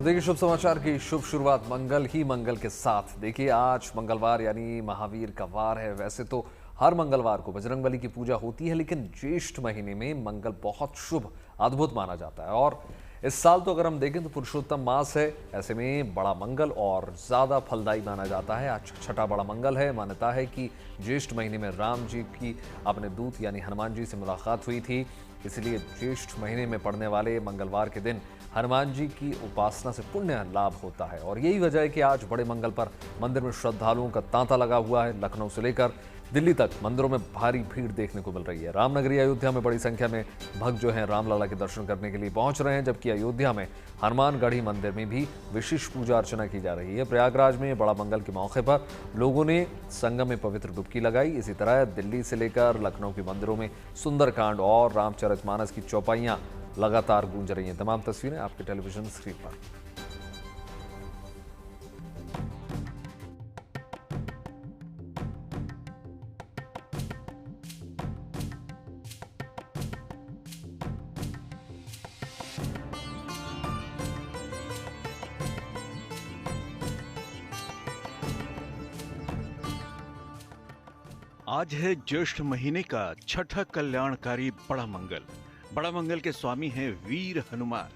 देखिए, शुभ समाचार की शुभ शुरुआत मंगल ही मंगल के साथ। देखिए, आज मंगलवार यानी महावीर का वार है। वैसे तो हर मंगलवार को बजरंगबली की पूजा होती है, लेकिन ज्येष्ठ महीने में मंगल बहुत शुभ अद्भुत माना जाता है। और इस साल तो अगर हम देखें तो पुरुषोत्तम मास है, ऐसे में बड़ा मंगल और ज्यादा फलदायी माना जाता है। आज छठा बड़ा मंगल है। मान्यता है कि ज्येष्ठ महीने में राम जी की अपने दूत यानी हनुमान जी से मुलाकात हुई थी, इसलिए ज्येष्ठ महीने में पड़ने वाले मंगलवार के दिन हनुमान जी की उपासना से पुण्य लाभ होता है। और यही वजह है कि आज बड़े मंगल पर मंदिर में श्रद्धालुओं का तांता लगा हुआ है। लखनऊ से लेकर दिल्ली तक मंदिरों में भारी भीड़ देखने को मिल रही है। रामनगरी अयोध्या में बड़ी संख्या में भक्त जो हैं रामलला के दर्शन करने के लिए पहुंच रहे हैं, जबकि अयोध्या में हनुमानगढ़ी मंदिर में भी विशेष पूजा अर्चना की जा रही है। प्रयागराज में बड़ा मंगल के मौके पर लोगों ने संगम में पवित्र डुबकी लगाई। इसी तरह दिल्ली से लेकर लखनऊ के मंदिरों में सुंदरकांड और रामचरितमानस की चौपाइयां लगातार गूंज रही हैं। तमाम तस्वीरें आपके टेलीविजन स्क्रीन पर। आज है ज्येष्ठ महीने का छठा कल्याणकारी बड़ा मंगल। बड़ा मंगल के स्वामी हैं वीर हनुमान।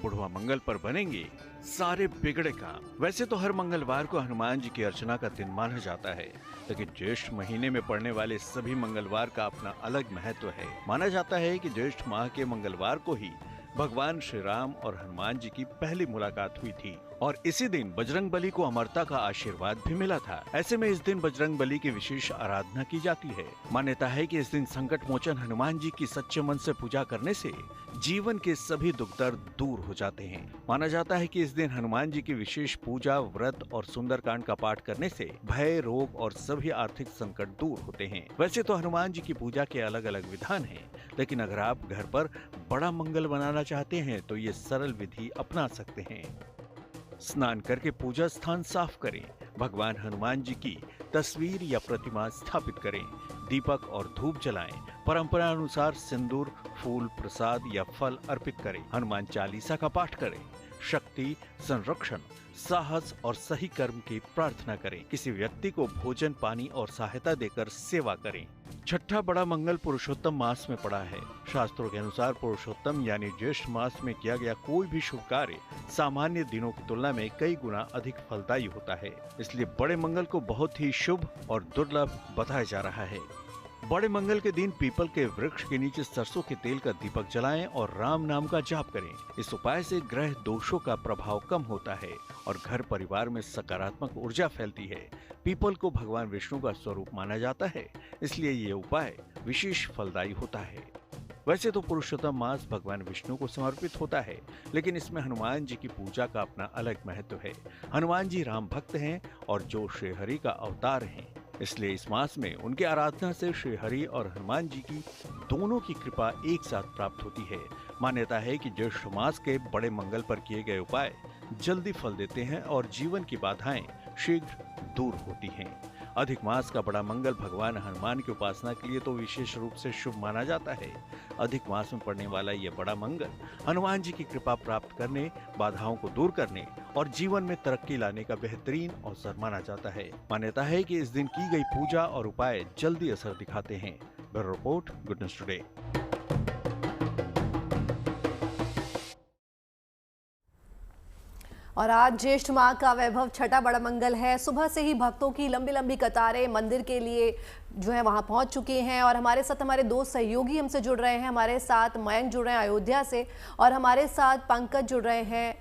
बुढ़वा मंगल पर बनेंगे सारे बिगड़े काम। वैसे तो हर मंगलवार को हनुमान जी की अर्चना का दिन माना जाता है, लेकिन ज्येष्ठ महीने में पड़ने वाले सभी मंगलवार का अपना अलग महत्व है। माना जाता है कि ज्येष्ठ माह के मंगलवार को ही भगवान श्री राम और हनुमान जी की पहली मुलाकात हुई थी और इसी दिन बजरंगबली को अमरता का आशीर्वाद भी मिला था। ऐसे में इस दिन बजरंगबली की विशेष आराधना की जाती है। मान्यता है कि इस दिन संकट मोचन हनुमान जी की सच्चे मन से पूजा करने से जीवन के सभी दुख दर्द दूर हो जाते हैं। माना जाता है कि इस दिन हनुमान जी की विशेष पूजा, व्रत और सुंदरकांड का पाठ करने से भय, रोग और सभी आर्थिक संकट दूर होते हैं। वैसे तो हनुमान जी की पूजा के अलग अलग विधान हैं, लेकिन अगर आप घर पर बड़ा मंगल बनाना चाहते हैं तो ये सरल विधि अपना सकते हैं। स्नान करके पूजा स्थान साफ करें, भगवान हनुमान जी की तस्वीर या प्रतिमा स्थापित करें, दीपक और धूप जलाएं, परंपरा अनुसार सिंदूर, फूल, प्रसाद या फल अर्पित करें, हनुमान चालीसा का पाठ करें, शक्ति, संरक्षण, साहस और सही कर्म की प्रार्थना करें, किसी व्यक्ति को भोजन, पानी और सहायता देकर सेवा करें। छठा बड़ा मंगल पुरुषोत्तम मास में पड़ा है। शास्त्रों के अनुसार पुरुषोत्तम यानी ज्येष्ठ मास में किया गया कोई भी शुभ कार्य सामान्य दिनों की तुलना में कई गुना अधिक फलदायी होता है। इसलिए बड़े मंगल को बहुत ही शुभ और दुर्लभ बताया जा रहा है। बड़े मंगल के दिन पीपल के वृक्ष के नीचे सरसों के तेल का दीपक जलाएं और राम नाम का जाप करें। इस उपाय से ग्रह दोषों का प्रभाव कम होता है और घर परिवार में सकारात्मक ऊर्जा फैलती है। पीपल को भगवान विष्णु का स्वरूप माना जाता है, इसलिए ये उपाय विशेष फलदायी होता है। वैसे तो पुरुषोत्तम मास भगवान विष्णु को समर्पित होता है, लेकिन इसमें हनुमान जी की पूजा का अपना अलग महत्व है। हनुमान जी राम भक्त हैं और जो श्रीहरि का अवतार हैं, इसलिए इस मास में उनकी आराधना से श्रीहरि और हनुमान जी की दोनों की कृपा एक साथ प्राप्त होती है। मान्यता है कि ज्येष्ठ मास के बड़े मंगल पर किए गए उपाय जल्दी फल देते हैं और जीवन की बाधाएं शीघ्र दूर होती हैं। अधिक मास का बड़ा मंगल भगवान हनुमान की उपासना के लिए तो विशेष रूप से शुभ माना जाता है। अधिक मास में पड़ने वाला ये बड़ा मंगल हनुमान जी की कृपा प्राप्त करने, बाधाओं को दूर करने और जीवन में तरक्की लाने का बेहतरीन अवसर माना जाता है। मान्यता है कि इस दिन की गई पूजा और उपाय जल्दी असर दिखाते हैं। Bureau report, good news today. और आज ज्येष्ठ माह का वैभव छठा बड़ा मंगल है। सुबह से ही भक्तों की लंबी लंबी कतारें मंदिर के लिए जो है वहां पहुंच चुकी हैं और हमारे साथ हमारे दो सहयोगी हमसे जुड़ रहे हैं। हमारे साथ मयंक जुड़ रहे हैं अयोध्या से और हमारे साथ पंकज जुड़ रहे हैं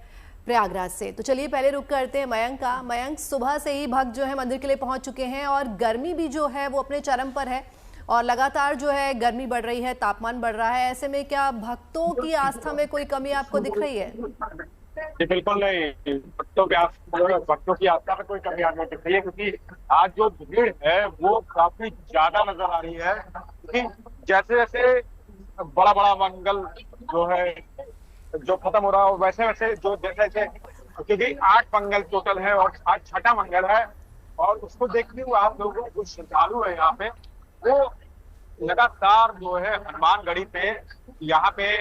प्रयागराज से। तो चलिए पहले रुक करते हैं मयंक का। मयंक, सुबह से ही भक्त जो है मंदिर के लिए पहुंच चुके हैं और गर्मी भी जो है वो अपने चरम पर है और लगातार जो है गर्मी बढ़ रही है, तापमान बढ़ रहा है। ऐसे में क्या भक्तों की आस्था में कोई कमी आपको दिख रही है? जी बिल्कुल नहीं, भक्तों की आस्था में कोई कमी आने दिख रही है, क्योंकि आज जो भीड़ है वो काफी ज्यादा नजर आ रही है। क्योंकि जैसे जैसे बड़ा बड़ा मंगल जो है जो खत्म हो रहा है, वैसे वैसे जो जैसे जैसे, क्योंकि 8 मंगल टोटल है और आज छठा मंगल है और उसको देखते हुए आप लोगों को श्रद्धालु है यहाँ पे, वो लगातार जो है हनुमानगढ़ी पे यहाँ पे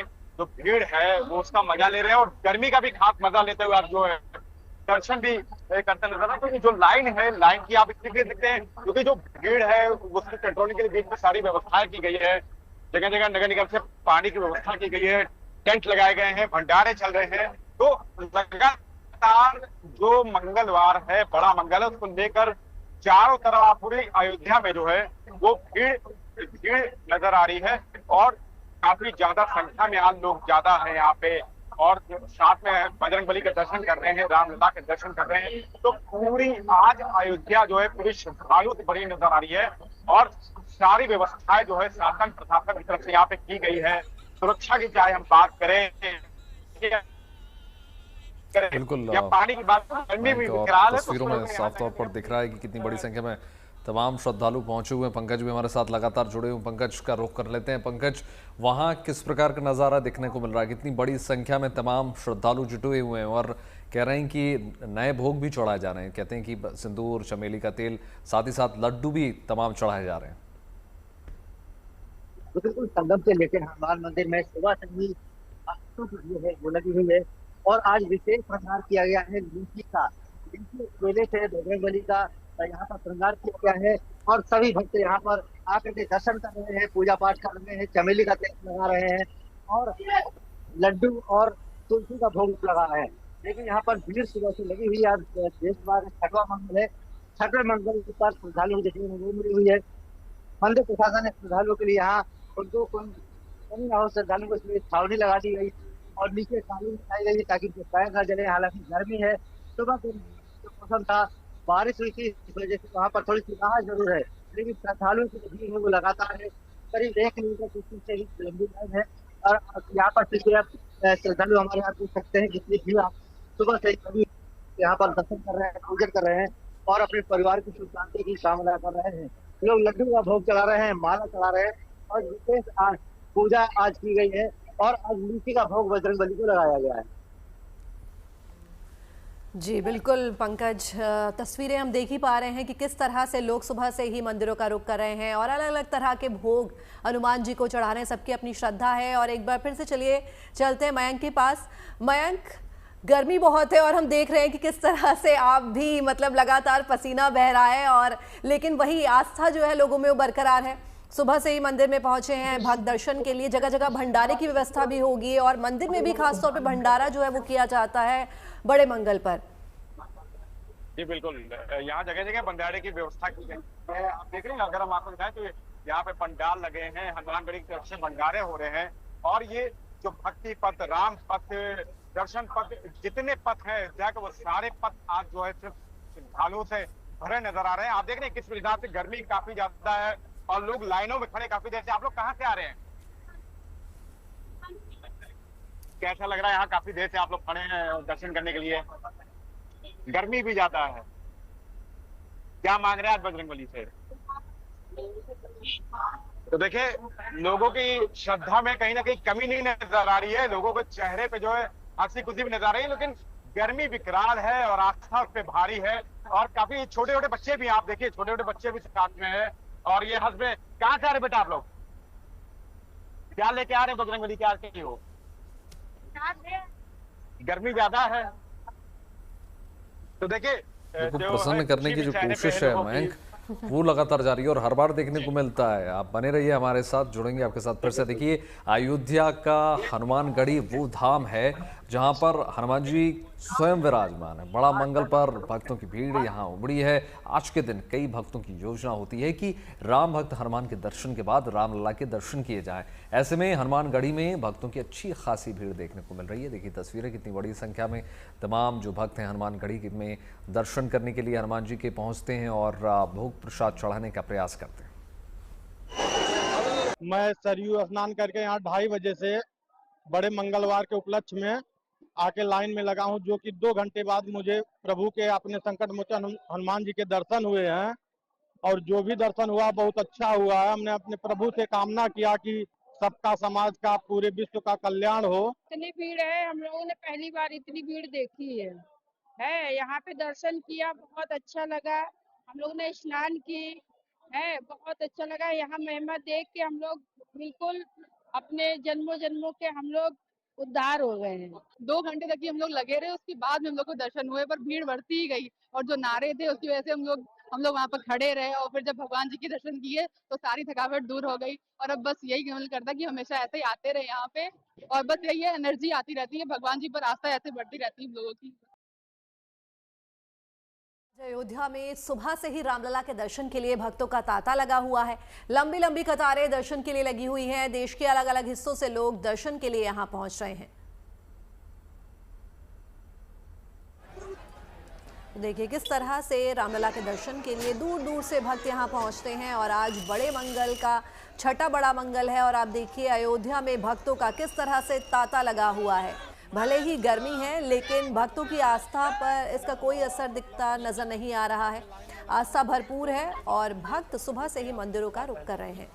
जो भीड़ है वो उसका मजा ले रहे हैं, और गर्मी का भी खास मजा लेते हुए आप जो है दर्शन भी करते नजर आ। तो जो लाइन है, लाइन की आप इसलिए देखते हैं क्योंकि जो भीड़ है उसकी कंट्रोलिंग के लिए बीच में सारी व्यवस्थाएं की गई है। जगह जगह नगर निगम से पानी की व्यवस्था की गई है, टेंट लगाए गए हैं, भंडारे चल रहे हैं। तो लगातार जो मंगलवार है, बड़ा मंगल है, उसको लेकर चारों तरफ आप पूरी अयोध्या में जो है वो भीड़ भीड़ नजर आ रही है। और काफी ज्यादा संख्या में आज लोग ज्यादा है यहाँ पे, और साथ में बजरंग बली के दर्शन कर रहे हैं, रामलला के दर्शन कर रहे हैं। तो पूरी आज अयोध्या जो है पूरी श्रद्धालुओं से भरी नजर आ रही है, और सारी व्यवस्थाएं जो है शासन प्रशासन की तरफ से यहाँ पे की गई है। सुरक्षा की चाहे हम बात करें बिल्कुल या पानी की बात करें, गर्मी भी मयंक, और विकराल है। तो तस्वीरों में साफ तौर पर दिख रहा है कि कितनी बड़ी संख्या में तमाम श्रद्धालु पहुंचे हुए हैं। पंकज भी हमारे साथ लगातार जुड़े हुए हैं, पंकज का रुख कर लेते हैं। पंकज, वहां किस प्रकार का नज़ारा देखने को मिल रहा है? कितनी बड़ी संख्या में तमाम श्रद्धालु जुटे हुए हैं और कह रहे हैं कि नए भोग भी चढ़ाए जा रहे हैं। कहते हैं कि सिंदूर, चमेली का तेल, साथ ही साथ लड्डू भी तमाम चढ़ाए जा रहे हैं। तो बिल्कुल संगम से लेकर हनुमान मंदिर में सुबह से ही भक्तों की भीड़ है वो लगी हुई है। और आज विशेष श्रृंगार किया गया है लीची का, लीची केले से बजरंगबली का यहाँ पर श्रृंगार किया गया है। और सभी भक्त यहाँ पर आकर के दर्शन कर रहे हैं, पूजा पाठ कर रहे हैं, चमेली का तेल लगा रहे हैं और लड्डू और तुलसी का भोग लगा है। लेकिन यहाँ पर भीड़ सुबह से लगी हुई है। आज देश भर छठवां मंगल है, छठवें मंगल पर श्रद्धालु देखने को मिली हुई है। मंदिर प्रशासन ने श्रद्धालुओं के लिए यहाँ उनको कमी ना हो, श्रद्धालुओं को इसलिए छावनी लगा दी गई और नीचे कालीन बिछाई गई ताकि पैर न जले। हालांकि गर्मी है, सुबह के जो मौसम था बारिश हुई थी, इस वजह से वहाँ पर थोड़ी सी राहत जरूर है, लेकिन श्रद्धालुओं की जो भीड़ है वो लगातार है। करीब 1 किलोमीटर की से भी लंबी लाइन है। और यहाँ पर पिछले श्रद्धालु हमारे यहाँ देख सकते हैं जितनी भीड़ आप सुबह से सभी यहाँ पर दर्शन कर रहे हैं, पूजन कर रहे हैं और अपने परिवार की सुख शांति की कामना कर रहे हैं। लोग लड्डू का भोग चला रहे हैं, माला चढ़ा रहे हैं और विशेष आज पूजा आज की गई है और आज लीची का भोग बजरंगबली को लगाया गया है। जी बिल्कुल पंकज, तस्वीरें हम देख ही पा रहे हैं कि किस तरह से लोग सुबह से ही मंदिरों का रुख कर रहे हैं और अलग अलग तरह के भोग हनुमान जी को चढ़ा रहे हैं। सबकी अपनी श्रद्धा है। और एक बार फिर से चलिए चलते हैं मयंक के पास। मयंक, गर्मी बहुत है और हम देख रहे हैं कि किस तरह से आप भी मतलब लगातार पसीना बह रहा है, और लेकिन वही आस्था जो है लोगों में वो बरकरार है। सुबह से ही मंदिर में पहुंचे हैं भक्त दर्शन के लिए। जगह जगह भंडारे की व्यवस्था भी होगी और मंदिर में भी खासतौर पे भंडारा जो है वो किया जाता है बड़े मंगल पर। जी बिल्कुल, यहाँ जगह जगह भंडारे की व्यवस्था की गई है। आप देख रहे हैं, अगर हम आपको दिखाएं तो यहाँ पे पंडाल लगे हैं, हनुमानगढ़ी की तरफ से भंडारे हो रहे हैं। और ये जो भक्ति पथ, राम पथ, दर्शन पथ, जितने पथ हैं अयोध्या के, वो सारे पथ आज जो है सिर्फ श्रद्धालुओं से भरे नजर आ रहे हैं। आप देख रहे हैं किस प्रकार से गर्मी काफी ज्यादा है और लोग लाइनों में खड़े काफी देर से। आप लोग कहाँ से आ रहे हैं? कैसा लग रहा है? यहाँ काफी देर से आप लोग खड़े हैं दर्शन करने के लिए, गर्मी भी ज्यादा है। क्या मांग रहे हैं आज बजरंगबली से? तो देखिए, लोगों की श्रद्धा में कहीं ना कहीं कमी नहीं नजर आ रही है। लोगों के चेहरे पे जो है हंसी खुशी भी नजर आ रही है, लेकिन गर्मी विकराल है और आस्था उस पे भारी है। और काफी छोटे छोटे बच्चे भी, आप देखिए छोटे छोटे बच्चे भी साथ में है और ये हंस में। कहाँ से आ रहे बेटा आप लोग? क्या लेके आ रहे हैं बजरंगबली के? आके हो, गर्मी ज्यादा है तो देखिए प्रसन्न करने की जो कोशिश है मयंक, वो लगातार जारी है और हर बार देखने को मिलता है। आप बने रहिए हमारे साथ, जुड़ेंगे आपके साथ फिर से। देखिए, अयोध्या का हनुमानगढ़ी वो धाम है जहां पर हनुमान जी स्वयं विराजमान है। बड़ा मंगल पर भक्तों की भीड़ यहाँ उमड़ी है। आज के दिन कई भक्तों की योजना होती है कि राम भक्त हनुमान के दर्शन के बाद रामलला के दर्शन किए जाएं। ऐसे में हनुमानगढ़ी में भक्तों की अच्छी खासी भीड़ देखने को मिल रही है। देखिए तस्वीरें, कितनी बड़ी संख्या में तमाम जो भक्त हैं हनुमानगढ़ी में दर्शन करने के लिए हनुमान जी के पहुँचते हैं और भोग प्रसाद चढ़ाने का प्रयास करते हैं। मैं सरयू स्नान करके यहाँ 2:30 बजे से बड़े मंगलवार के उपलक्ष्य में आके लाइन में लगा हूँ, जो कि 2 घंटे बाद मुझे प्रभु के अपने संकट मोचन हनुमान जी के दर्शन हुए हैं। और जो भी दर्शन हुआ बहुत अच्छा हुआ है। हमने अपने प्रभु से कामना किया कि सबका, समाज का, पूरे विश्व का कल्याण हो। इतनी भीड़ है, हम लोगों ने पहली बार इतनी भीड़ देखी है। यहाँ पे दर्शन किया, बहुत अच्छा लगा। हम लोग ने स्नान की है, बहुत अच्छा लगा। यहाँ महिमा देख के हम लोग बिल्कुल अपने जन्मों जन्मों के हम लोग उद्धार हो गए हैं। 2 घंटे तक ही हम लोग लगे रहे, उसके बाद में हम लोग को दर्शन हुए, पर भीड़ बढ़ती ही गई और जो नारे थे उसकी वजह से हम लोग वहाँ पर खड़े रहे और फिर जब भगवान जी के दर्शन किए तो सारी थकावट दूर हो गई। और अब बस यही मन करता है कि हमेशा ऐसे ही आते रहे यहाँ पे, और बस यही है, एनर्जी आती रहती है, भगवान जी पर आस्था ऐसे बढ़ती रहती है हम लोगों की। अयोध्या में सुबह से ही रामलला के दर्शन के लिए भक्तों का तांता लगा हुआ है। लंबी लंबी कतारें दर्शन के लिए लगी हुई हैं। देश के अलग अलग हिस्सों से लोग दर्शन के लिए यहां पहुंच रहे हैं। देखिए किस तरह से रामलला के दर्शन के लिए दूर दूर से भक्त यहां पहुंचते हैं और आज बड़े मंगल का छठा बड़ा मंगल है और आप देखिए अयोध्या में भक्तों का किस तरह से तांता लगा हुआ है। भले ही गर्मी है लेकिन भक्तों की आस्था पर इसका कोई असर दिखता नजर नहीं आ रहा है। आस्था भरपूर है और भक्त सुबह से ही मंदिरों का रुख कर रहे हैं।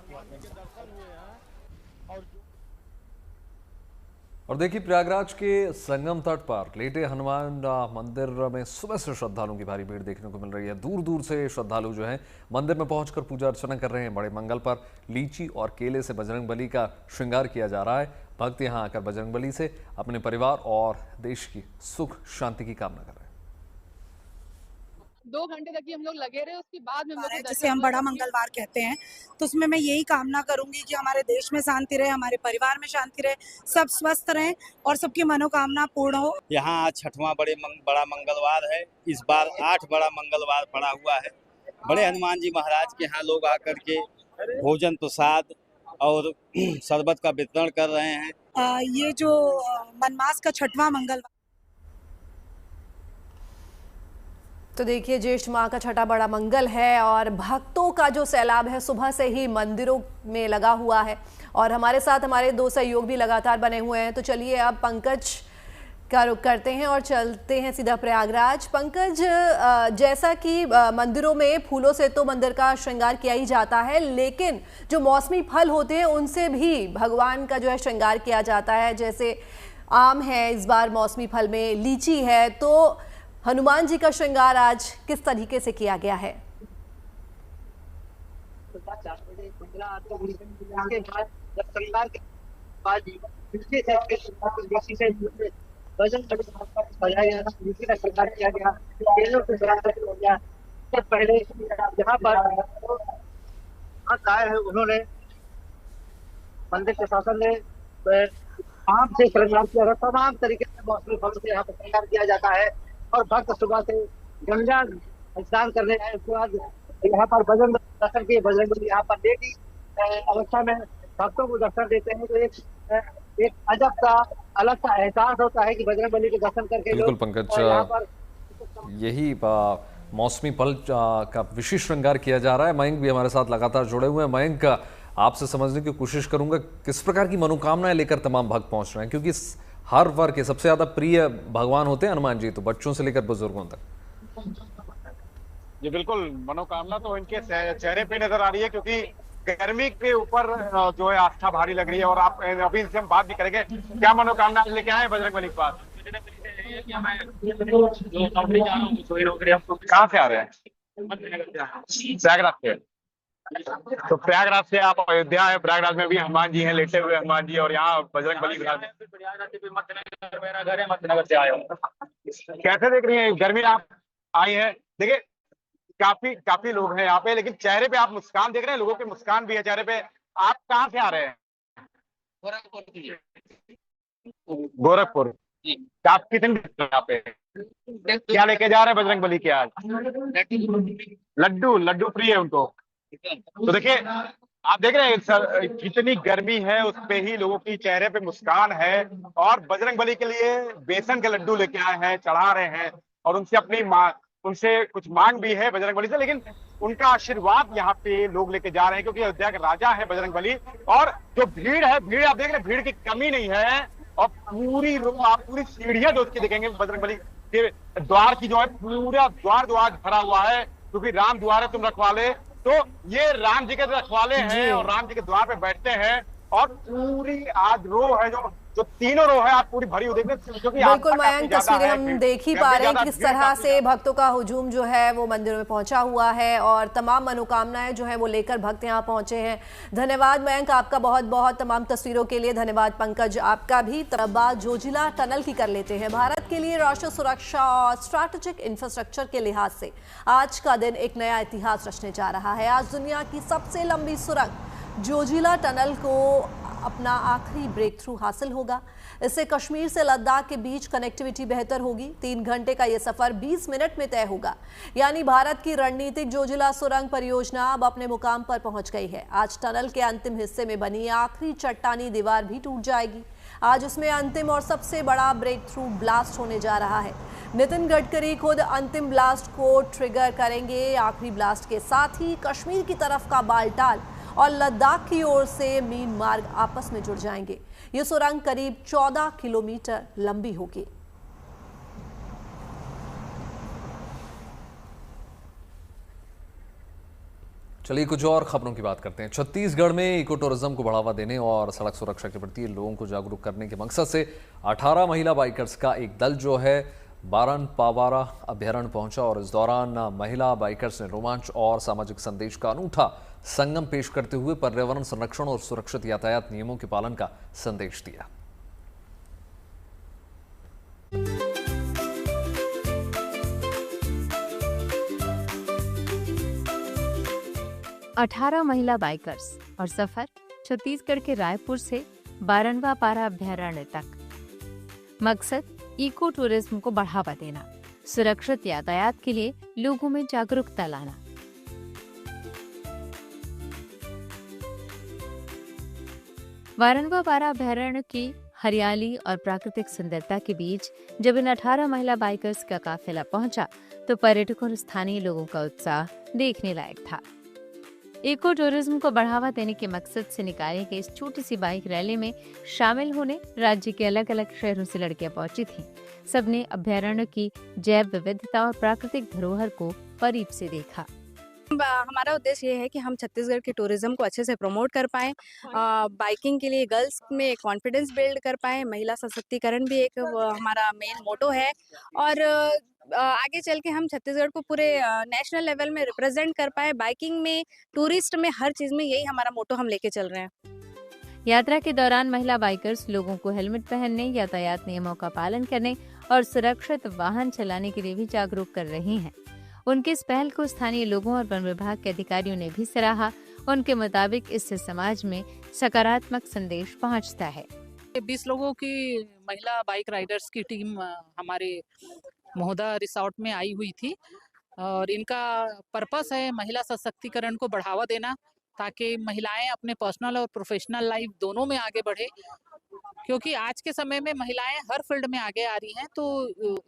और देखिए प्रयागराज के संगम तट पर लेटे हनुमान मंदिर में सुबह से श्रद्धालुओं की भारी भीड़ देखने को मिल रही है। दूर दूर से श्रद्धालु जो हैं मंदिर में पहुंचकर पूजा अर्चना कर रहे हैं। बड़े मंगल पर लीची और केले से बजरंगबली का श्रृंगार किया जा रहा है। भक्त यहां आकर बजरंगबली से अपने परिवार और देश की सुख शांति की कामना कर रहे हैं। 2 घंटे तक ही हम लोग लगे रहे, उसके बाद में हम लोग जिसे हम बड़ा मंगलवार कहते हैं, तो उसमें मैं यही कामना करूंगी कि हमारे देश में शांति रहे, हमारे परिवार में शांति रहे, सब स्वस्थ रहें और सबकी मनोकामना पूर्ण हो। यहाँ आज छठवां बड़ा मंगलवार है। इस बार 8 बड़ा मंगलवार पड़ा हुआ है। बड़े हनुमान जी महाराज के यहाँ लोग आकर के भोजन प्रसाद और शरबत का वितरण कर रहे हैं। ये जो मनमास का छठवां मंगलवार, तो देखिए ज्येष्ठ माह का छठा बड़ा मंगल है और भक्तों का जो सैलाब है सुबह से ही मंदिरों में लगा हुआ है और हमारे साथ हमारे 2 सहयोग भी लगातार बने हुए हैं। तो चलिए अब पंकज का रुख करते हैं और चलते हैं सीधा प्रयागराज। पंकज, जैसा कि मंदिरों में फूलों से तो मंदिर का श्रृंगार किया ही जाता है, लेकिन जो मौसमी फल होते हैं उनसे भी भगवान का जो है श्रृंगार किया जाता है। जैसे आम है, इस बार मौसमी फल में लीची है, तो हनुमान जी का श्रृंगार आज किस तरीके से किया गया है? पहले यहाँ पर आए हैं, उन्होंने मंदिर प्रशासन ने आम से श्रृंगार किया, तमाम तरीके से मौसमी फलों से यहाँ पर श्रृंगार किया जाता है और भक्त सुबह से गंगा स्नान करने आए। उसके बाद यहाँ पर बजरंग दर्शन किए। बजरंगबली यहाँ पर लेटी अवस्था में भक्तों को दर्शन देते हैं, तो एक अजब सा अलग सा एहसास होता है कि बजरंगबली के दर्शन करके बिल्कुल पंकज, यही मौसमी फल का विशेष श्रृंगार किया जा रहा है। मयंक भी हमारे साथ लगातार जुड़े हुए हैं। मयंक, आपसे समझने की कोशिश करूंगा किस प्रकार की मनोकामनाएं लेकर तमाम भक्त पहुंच रहे हैं, क्योंकि हर वर्ग के सबसे ज्यादा प्रिय भगवान होते हैं हनुमान जी, तो बच्चों से लेकर बुजुर्गों तक। जी बिल्कुल, मनोकामना तो इनके चेहरे पे नजर आ रही है, क्योंकि गर्मी के ऊपर जो है आस्था भारी लग रही है। और आप अभी इनसे हम बात भी करेंगे, क्या मनोकामना लेके आए बजरंगबली के पास? कहाँ से आ रहे हैं? प्रयागराज से। तो प्रयागराज से आप अयोध्या है, प्रयागराज में भी हनुमान जी हैं, लेटे हुए हनुमान जी, और यहाँ बजरंगबली मध्यनगर से आए हो। कैसे देख रही हैं गर्मी? आप आई है, देखिए काफी लोग हैं यहाँ पे, लेकिन चेहरे पे आप मुस्कान देख रहे हैं, लोगों की मुस्कान भी है चेहरे पे। आप कहाँ से आ रहे हैं? गोरखपुर। आप कितने यहाँ पे क्या लेके जा रहे हैं बजरंगबली के आज? लड्डू प्रिय है उनको। तो देखिए आप देख रहे हैं सर, कितनी गर्मी है, उस पे ही लोगों की चेहरे पे मुस्कान है। और बजरंगबली के लिए बेसन के लड्डू लेके आए हैं, चढ़ा रहे हैं, और उनसे कुछ मांग भी है बजरंगबली से, लेकिन उनका आशीर्वाद यहाँ पे लोग लेके जा रहे हैं, क्योंकि अयोध्या के राजा है बजरंगबली। और जो भीड़ है, आप देख रहे हैं, भीड़ की कमी नहीं है। और आप पूरी सीढ़ियां जो उसकी देखेंगे बजरंगबली के द्वार की, जो है पूरा द्वार भरा हुआ है, क्योंकि राम द्वारे तुम रखवाले। तो ये राम जी के रखवाले हैं और राम जी के द्वार पे बैठते हैं। और पूरी आज रो है जो जो तीनों रो है आप पूरी भरी हुई देख रहे हैं, जो कि बिल्कुल आपका मयंक, काफी ज्यादा तस्वीरें है, हम देख ही पा रहे हैं किस तरह से भक्तों का हुजूम जो है वो मंदिर में पहुंचा हुआ है और तमाम मनोकामनाएं जो है वो लेकर भक्त यहाँ पहुंचे हैं। धन्यवाद मयंक आपका बहुत बहुत तमाम तस्वीरों के लिए। धन्यवाद पंकज आपका भी। बात जोजिला टनल की कर लेते हैं। भारत के लिए राष्ट्रीय सुरक्षा और स्ट्रैटेजिक इंफ्रास्ट्रक्चर के लिहाज से आज का दिन एक नया इतिहास रचने जा रहा है। आज दुनिया की सबसे लंबी सुरंग जोजिला टनल को अपना आखिरी ब्रेक थ्रू हासिल होगा। इससे कश्मीर से लद्दाख के बीच कनेक्टिविटी बेहतर होगी। 3 घंटे का यह सफर 20 मिनट में तय होगा। यानी भारत की रणनीतिक जोजिला सुरंग परियोजना अब अपने मुकाम पर पहुंच गई है। आज टनल के अंतिम हिस्से में बनी आखिरी चट्टानी दीवार भी टूट जाएगी। आज उसमें अंतिम और सबसे बड़ा ब्रेक थ्रू ब्लास्ट होने जा रहा है। नितिन गडकरी खुद अंतिम ब्लास्ट को ट्रिगर करेंगे। आखिरी ब्लास्ट के साथ ही कश्मीर की तरफ का बालटाल और लद्दाख की ओर से मीन मार्ग आपस में जुड़ जाएंगे। ये सुरंग करीब 14 किलोमीटर लंबी होगी। चलिए कुछ और खबरों की बात करते हैं। छत्तीसगढ़ में इको टूरिज्म को बढ़ावा देने और सड़क सुरक्षा के प्रति लोगों को जागरूक करने के मकसद से 18 महिला बाइकर्स का एक दल जो है बारनपावरा अभ्यारण्य पहुंचा और इस दौरान महिला बाइकर्स ने रोमांच और सामाजिक संदेश का अनूठा संगम पेश करते हुए पर्यावरण संरक्षण और सुरक्षित यातायात नियमों के पालन का संदेश दिया। 18 महिला बाइकर्स और सफर छत्तीसगढ़ के रायपुर से बारनपावरा अभ्यारण्य तक। मकसद इको टूरिज्म को बढ़ावा देना, सुरक्षित यातायात के लिए लोगों में जागरूकता लाना। बारनपावरा अभ्यारण्य की हरियाली और प्राकृतिक सुंदरता के बीच जब इन 18 महिला बाइकर्स का काफिला पहुंचा तो पर्यटकों और स्थानीय लोगों का उत्साह देखने लायक था। इको टूरिज्म को बढ़ावा देने के मकसद से निकाली गई इस छोटी सी बाइक रैली में शामिल होने राज्य के अलग अलग शहरों से लड़कियां पहुंची थीं। सबने अभ्यारण्य की जैव विविधता और प्राकृतिक धरोहर को करीब से देखा। हमारा उद्देश्य ये है कि हम छत्तीसगढ़ के टूरिज्म को अच्छे से प्रमोट कर पाएं, बाइकिंग के लिए गर्ल्स में कॉन्फिडेंस बिल्ड कर पाएं। महिला सशक्तिकरण भी एक हमारा मेन मोटो है और आगे चल के हम छत्तीसगढ़ को पूरे नेशनल लेवल में रिप्रेजेंट कर पाए। बाइकिंग में, टूरिस्ट में, हर चीज में यही हमारा मोटो हम लेके चल रहे हैं। यात्रा के दौरान महिला बाइकर्स लोगों को हेलमेट पहनने, यातायात नियमों का पालन करने और सुरक्षित वाहन चलाने के लिए भी जागरूक कर रही हैं। उनकी इस पहल को स्थानीय लोगों और वन विभाग के अधिकारियों ने भी सराहा। उनके मुताबिक इससे समाज में सकारात्मक संदेश पहुंचता है। 20 लोगों की महिला बाइक राइडर्स की टीम हमारे महोदा रिसोर्ट में आई हुई थी और इनका पर्पस है महिला सशक्तिकरण को बढ़ावा देना ताकि महिलाएं अपने पर्सनल और प्रोफेशनल लाइफ दोनों में आगे बढ़े, क्योंकि आज के समय में महिलाएं हर फील्ड में आगे आ रही हैं। तो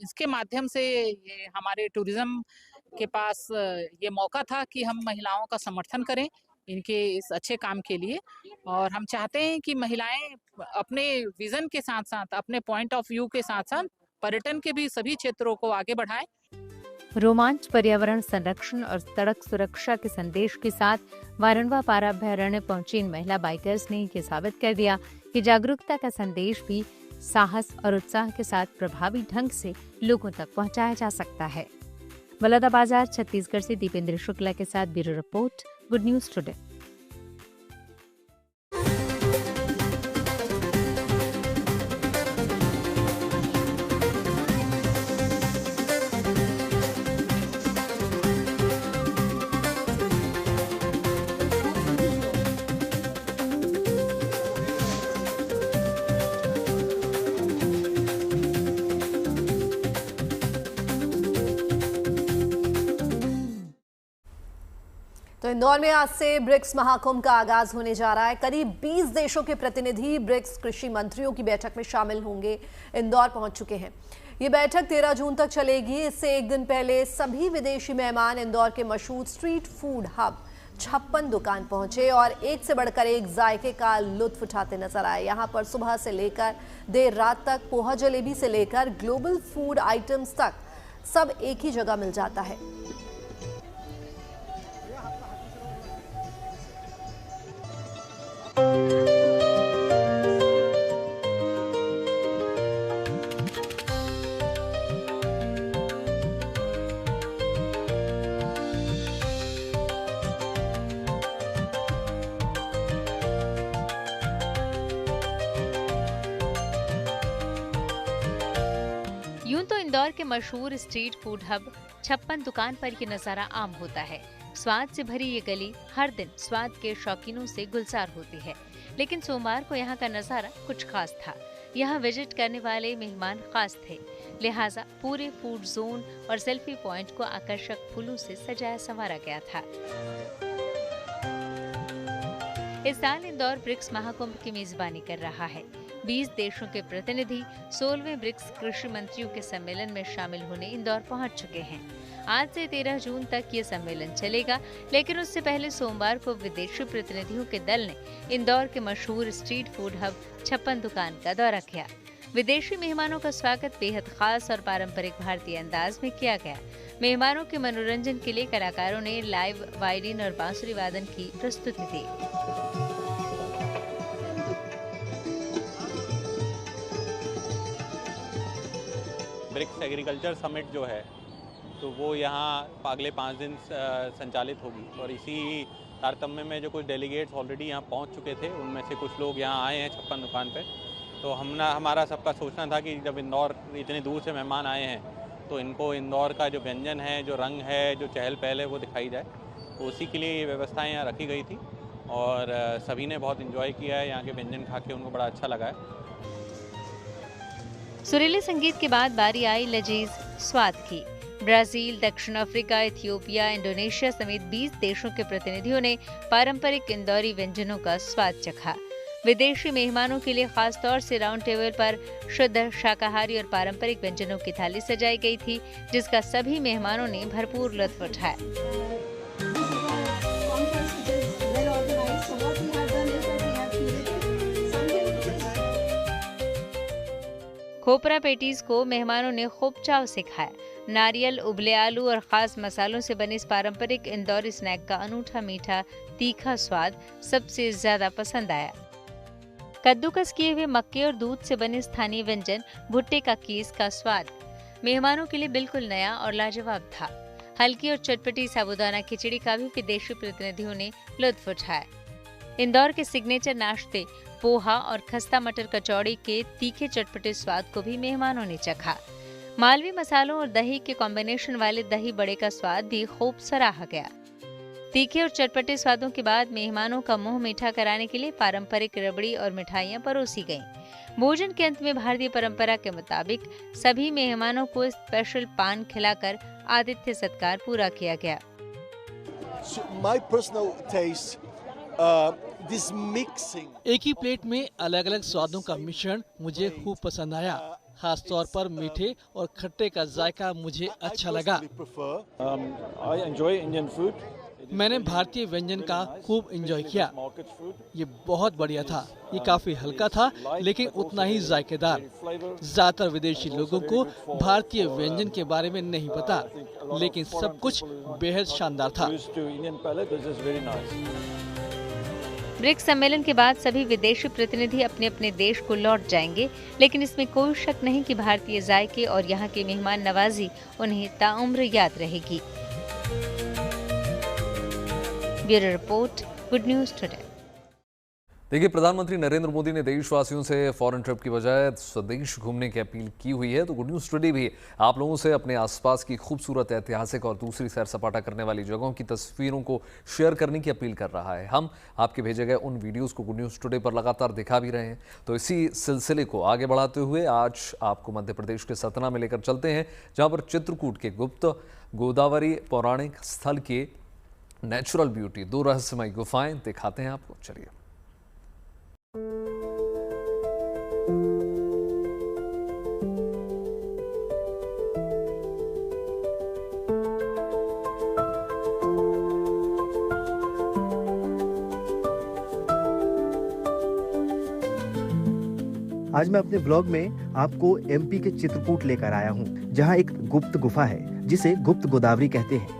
इसके माध्यम से ये हमारे टूरिज्म के पास ये मौका था कि हम महिलाओं का समर्थन करें इनके इस अच्छे काम के लिए। और हम चाहते हैं कि महिलाएं अपने विजन के साथ साथ, अपने पॉइंट ऑफ व्यू के साथ साथ पर्यटन के भी सभी क्षेत्रों को आगे बढ़ाएं। रोमांच, पर्यावरण संरक्षण और सड़क सुरक्षा के संदेश के साथ बारनपावरा अभ्यारण्य पहुंची इन महिला बाइकर्स ने ये साबित कर दिया कि जागरूकता का संदेश भी साहस और उत्साह के साथ प्रभावी ढंग से लोगों तक पहुंचाया जा सकता है। बलौदाबाजार, छत्तीसगढ़ से दीपेंद्र शुक्ला के साथ bureau report, good news today. तो इंदौर में आज से ब्रिक्स महाकुंभ का आगाज होने जा रहा है। करीब 20 देशों के प्रतिनिधि ब्रिक्स कृषि मंत्रियों की बैठक में शामिल होंगे। इंदौर पहुंच चुके हैं। ये बैठक 13 जून तक चलेगी। इससे एक दिन पहले सभी विदेशी मेहमान इंदौर के मशहूर स्ट्रीट फूड हब 56 दुकान पहुंचे और एक से बढ़कर एक जायके का लुत्फ उठाते नजर आए। यहां पर सुबह से लेकर देर रात तक पोहा जलेबी से लेकर ग्लोबल फूड आइटम्स तक सब एक ही जगह मिल जाता है। तो इंदौर के मशहूर स्ट्रीट फूड हब 56 दुकान पर ये नजारा आम होता है। स्वाद से भरी ये गली हर दिन स्वाद के शौकीनों से गुलजार होती है, लेकिन सोमवार को यहाँ का नजारा कुछ खास था। यहाँ विजिट करने वाले मेहमान खास थे, लिहाजा पूरे फूड जोन और सेल्फी पॉइंट को आकर्षक फूलों से सजाया संवारा गया था। इस साल इंदौर ब्रिक्स महाकुंभ की मेजबानी कर रहा है। 20 देशों के प्रतिनिधि 16वें ब्रिक्स कृषि मंत्रियों के सम्मेलन में शामिल होने इंदौर पहुंच चुके हैं। आज से 13 जून तक ये सम्मेलन चलेगा, लेकिन उससे पहले सोमवार को विदेशी प्रतिनिधियों के दल ने इंदौर के मशहूर स्ट्रीट फूड हब 56 दुकान का दौरा किया। विदेशी मेहमानों का स्वागत बेहद खास और पारंपरिक भारतीय अंदाज में किया गया। मेहमानों के मनोरंजन के लिए कलाकारों ने लाइव वायलिन और बांसुरी वादन की प्रस्तुति दी। ब्रिक्स एग्रीकल्चर समिट जो है तो वो यहाँ अगले 5 दिन संचालित होगी और इसी तारतम्य में जो कुछ डेलीगेट्स ऑलरेडी यहाँ पहुँच चुके थे, उनमें से कुछ लोग यहाँ आए हैं 56 दुकान पे। तो हमारा सबका सोचना था कि जब इंदौर इतने दूर से मेहमान आए हैं तो इनको इंदौर का जो व्यंजन है, जो रंग है, जो चहल पहल है वो दिखाई जाए। तो उसी के लिए ये व्यवस्थाएँ यहाँ रखी गई थी और सभी ने बहुत इन्जॉय किया है। यहाँ के व्यंजन खा के उनको बड़ा अच्छा लगा है। सुरीले संगीत के बाद बारी आई लजीज स्वाद की। ब्राजील, दक्षिण अफ्रीका, इथियोपिया, इंडोनेशिया समेत 20 देशों के प्रतिनिधियों ने पारंपरिक इंदौरी व्यंजनों का स्वाद चखा। विदेशी मेहमानों के लिए खास तौर से राउंड टेबल पर शुद्ध शाकाहारी और पारंपरिक व्यंजनों की थाली सजाई गई थी, जिसका सभी मेहमानों ने भरपूर लुत्फ उठाया। खोपरा पेटीज को मेहमानों ने खूब चाव से खाया। नारियल, उबले आलू और खास मसालों से बने इस पारंपरिक इंदौरी स्नैक का अनूठा मीठा तीखा स्वाद सबसे ज्यादा पसंद आया। कद्दूकस किए हुए मक्के और दूध से बने स्थानीय व्यंजन भुट्टे का कीस का स्वाद मेहमानों के लिए बिल्कुल नया और लाजवाब था। हल्की और चटपटी साबूदाना खिचड़ी का भी विदेशी प्रतिनिधियों ने लुत्फ उठाया। इंदौर के सिग्नेचर नाश्ते पोहा और खस्ता मटर कचौड़ी के तीखे चटपटे स्वाद को भी मेहमानों ने चखा। मालवी मसालों और दही के कॉम्बिनेशन वाले दही बड़े का स्वाद भी खूब सराहा गया। तीखे और चटपटे स्वादों के बाद मेहमानों का मुंह मीठा कराने के लिए पारंपरिक रबड़ी और मिठाइयां परोसी गईं। भोजन के अंत में भारतीय परंपरा के मुताबिक सभी मेहमानों को स्पेशल पान खिलाकर आतिथ्य सत्कार पूरा किया गया। एक ही प्लेट में अलग अलग स्वादों का मिश्रण मुझे खूब पसंद आया। खास तौर पर मीठे और खट्टे का जायका मुझे अच्छा लगा। मैंने भारतीय व्यंजन का खूब एंजॉय किया। ये बहुत बढ़िया था। ये काफी हल्का था लेकिन उतना ही जायकेदार। ज्यादातर विदेशी लोगों को भारतीय व्यंजन के बारे में नहीं पता, लेकिन सब कुछ बेहद शानदार था। ब्रिक्स सम्मेलन के बाद सभी विदेशी प्रतिनिधि अपने अपने देश को लौट जाएंगे, लेकिन इसमें कोई शक नहीं कि भारतीय जायके और यहाँ की मेहमान नवाजी उन्हें ताउम्र याद रहेगी। Bureau report, good news today. देखिए, प्रधानमंत्री नरेंद्र मोदी ने देशवासियों से फॉरेन ट्रिप की बजाय स्वदेश घूमने की अपील की हुई है। तो गुड न्यूज़ टुडे भी आप लोगों से अपने आसपास की खूबसूरत ऐतिहासिक और दूसरी सैर सपाटा करने वाली जगहों की तस्वीरों को शेयर करने की अपील कर रहा है। हम आपके भेजे गए उन वीडियोज़ को गुड न्यूज़ टुडे पर लगातार दिखा भी रहे हैं। तो इसी सिलसिले को आगे बढ़ाते हुए आज आपको मध्य प्रदेश के सतना में लेकर चलते हैं, जहाँ पर चित्रकूट के गुप्त गोदावरी पौराणिक स्थल के नेचुरल ब्यूटी, 2 रहस्यमयी गुफाएं दिखाते हैं आपको। चलिए। आज मैं अपने ब्लॉग में आपको एमपी के चित्रकूट लेकर आया हूं, जहां एक गुप्त गुफा है जिसे गुप्त गोदावरी कहते हैं।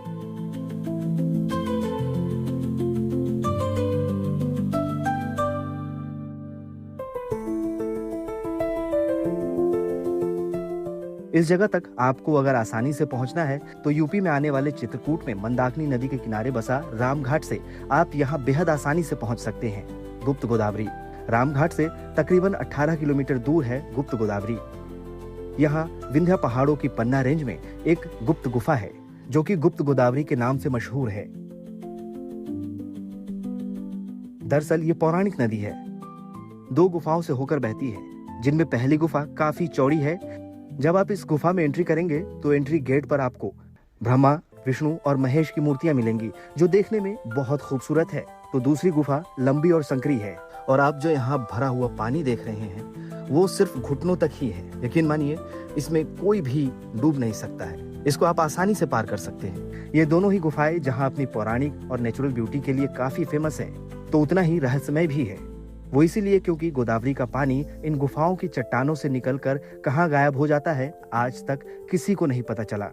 इस जगह तक आपको अगर आसानी से पहुंचना है तो यूपी में आने वाले चित्रकूट में मंदाकिनी नदी के किनारे बसा रामघाट से आप यहां बेहद आसानी से पहुंच सकते हैं। गुप्त गोदावरी रामघाट से तकरीबन 18 किलोमीटर दूर है गुप्त गोदावरी। यहाँ विंध्या पहाड़ों की पन्ना रेंज में एक गुप्त गुफा है जो कि गुप्त गोदावरी के नाम से मशहूर है। दरअसल ये पौराणिक नदी है, 2 गुफाओं से होकर बहती है, जिनमें पहली गुफा काफी चौड़ी है। जब आप इस गुफा में एंट्री करेंगे तो एंट्री गेट पर आपको ब्रह्मा, विष्णु और महेश की मूर्तियां मिलेंगी जो देखने में बहुत खूबसूरत है। तो दूसरी गुफा लंबी और संकरी है और आप जो यहाँ भरा हुआ पानी देख रहे हैं वो सिर्फ घुटनों तक ही है। यकीन मानिए इसमें कोई भी डूब नहीं सकता है, इसको आप आसानी से पार कर सकते हैं। ये दोनों ही गुफाएं जहाँ अपनी पौराणिक और नेचुरल ब्यूटी के लिए काफी फेमस है, तो उतना ही रहस्यमय भी है। वो इसीलिए क्योंकि गोदावरी का पानी इन गुफाओं की चट्टानों से निकलकर कहाँ गायब हो जाता है आज तक किसी को नहीं पता चला।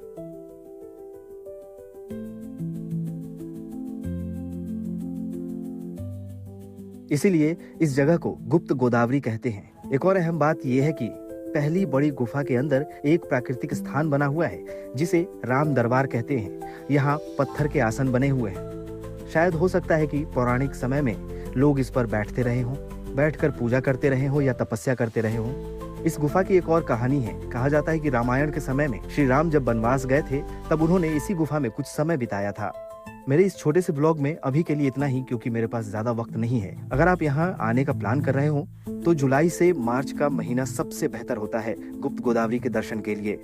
इसीलिए इस जगह को गुप्त गोदावरी कहते हैं। एक और अहम बात यह है कि पहली बड़ी गुफा के अंदर एक प्राकृतिक स्थान बना हुआ है जिसे राम दरबार कहते हैं। यहाँ पत्थर के आसन बने हुए हैं। शायद हो सकता है कि पौराणिक समय में लोग इस पर बैठते रहे हों, बैठकर पूजा करते रहे हों या तपस्या करते रहे हों। इस गुफा की एक और कहानी है। कहा जाता है कि रामायण के समय में श्री राम जब वनवास गए थे तब उन्होंने इसी गुफा में कुछ समय बिताया था। मेरे इस छोटे से ब्लॉग में अभी के लिए इतना ही, क्योंकि मेरे पास ज्यादा वक्त नहीं है। अगर आप यहाँ आने का प्लान कर रहे हो तो जुलाई से मार्च का महीना सबसे बेहतर होता है गुप्त गोदावरी के दर्शन के लिए।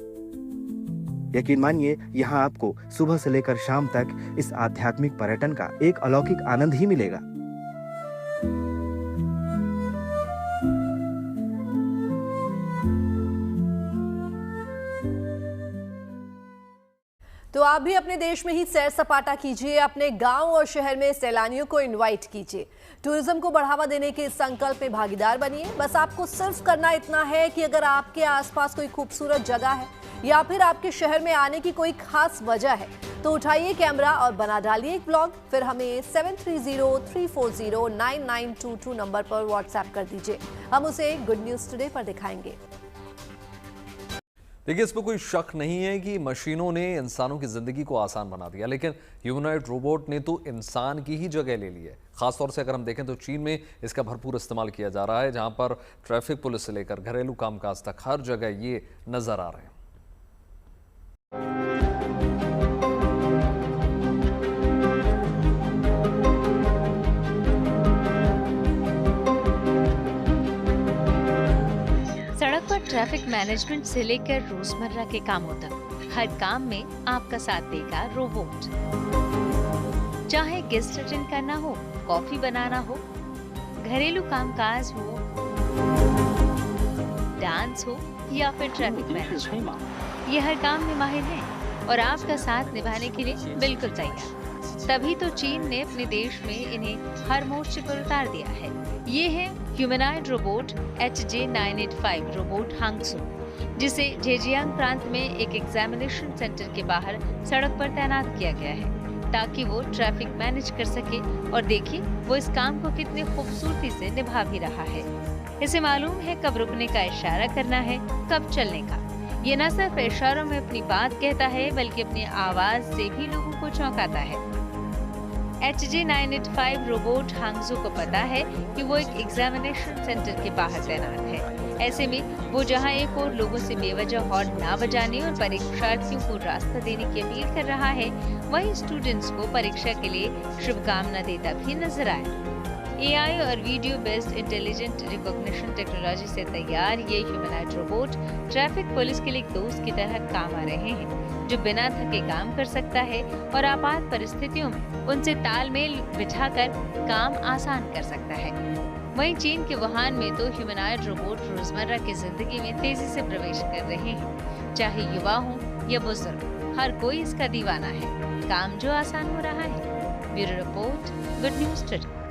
यकीन मानिए यहाँ आपको सुबह से लेकर शाम तक इस आध्यात्मिक पर्यटन का एक अलौकिक आनंद ही मिलेगा। तो आप भी अपने देश में ही सैर सपाटा कीजिए, अपने गांव और शहर में सैलानियों को इनवाइट कीजिए। टूरिज्म को बढ़ावा देने के इस संकल्प में भागीदार बनिए। बस आपको सिर्फ करना इतना है कि अगर आपके आसपास कोई खूबसूरत जगह है या फिर आपके शहर में आने की कोई खास वजह है तो उठाइए कैमरा और बना डालिए एक ब्लॉग। फिर हमें 7303409922 नंबर पर व्हाट्सएप कर दीजिए। हम उसे गुड न्यूज टुडे पर दिखाएंगे। देखिए, इसमें कोई शक नहीं है कि मशीनों ने इंसानों की जिंदगी को आसान बना दिया, लेकिन ह्यूमनॉइड रोबोट ने तो इंसान की ही जगह ले ली है। खासतौर से अगर हम देखें तो चीन में इसका भरपूर इस्तेमाल किया जा रहा है, जहां पर ट्रैफिक पुलिस से लेकर घरेलू कामकाज तक हर जगह ये नजर आ रहे हैं। ट्रैफिक मैनेजमेंट से लेकर रोजमर्रा के कामों तक हर काम में आपका साथ देगा रोबोट। चाहे गेस्ट अटेंड करना हो, कॉफी बनाना हो, घरेलू कामकाज हो, डांस हो या फिर ट्रैफिक मैनेजमेंट, ये हर काम में माहिर हैं और आपका साथ निभाने के लिए बिल्कुल तैयार। तभी तो चीन ने अपने देश में इन्हें हर मोर्चे पर उतार दिया है। ये है ह्यूमनॉइड रोबोट HJ985 रोबोट हांगसू, जिसे झेजियांग प्रांत में एक एग्जामिनेशन सेंटर के बाहर सड़क पर तैनात किया गया है ताकि वो ट्रैफिक मैनेज कर सके। और देखिए वो इस काम को कितनी खूबसूरती से निभा भी रहा है। इसे मालूम है कब रुकने का इशारा करना है, कब चलने का। ये न सिर्फ इशारों में अपनी बात कहता है बल्कि अपनी आवाज से भी लोगों को चौंकाता है। HJ985 रोबोट हांगसू को पता है कि वो एक एग्जामिनेशन सेंटर के बाहर तैनात है। ऐसे में वो जहां एक और लोगों से बेवजह हॉर्न ना बजाने और परीक्षार्थियों को रास्ता देने की अपील कर रहा है, वहीं स्टूडेंट्स को परीक्षा के लिए शुभकामना देता भी नजर आया। AI और video based intelligent recognition technology से तैयार ये ह्यूमनॉइड रोबोट ट्रैफिक पुलिस के लिए एक दोस्त की तरह काम आ रहे हैं, जो बिना थके काम कर सकता है और आपात परिस्थितियों में उनसे तालमेल बिठाकर काम आसान कर सकता है। वहीं चीन के वुहान में तो ह्यूमनॉइड रोबोट रोजमर्रा की जिंदगी में तेजी से प्रवेश कर रहे हैं। चाहे युवा हो या बुजुर्ग, हर कोई इसका दीवाना है। काम जो आसान हो रहा है। Bureau report, good news today.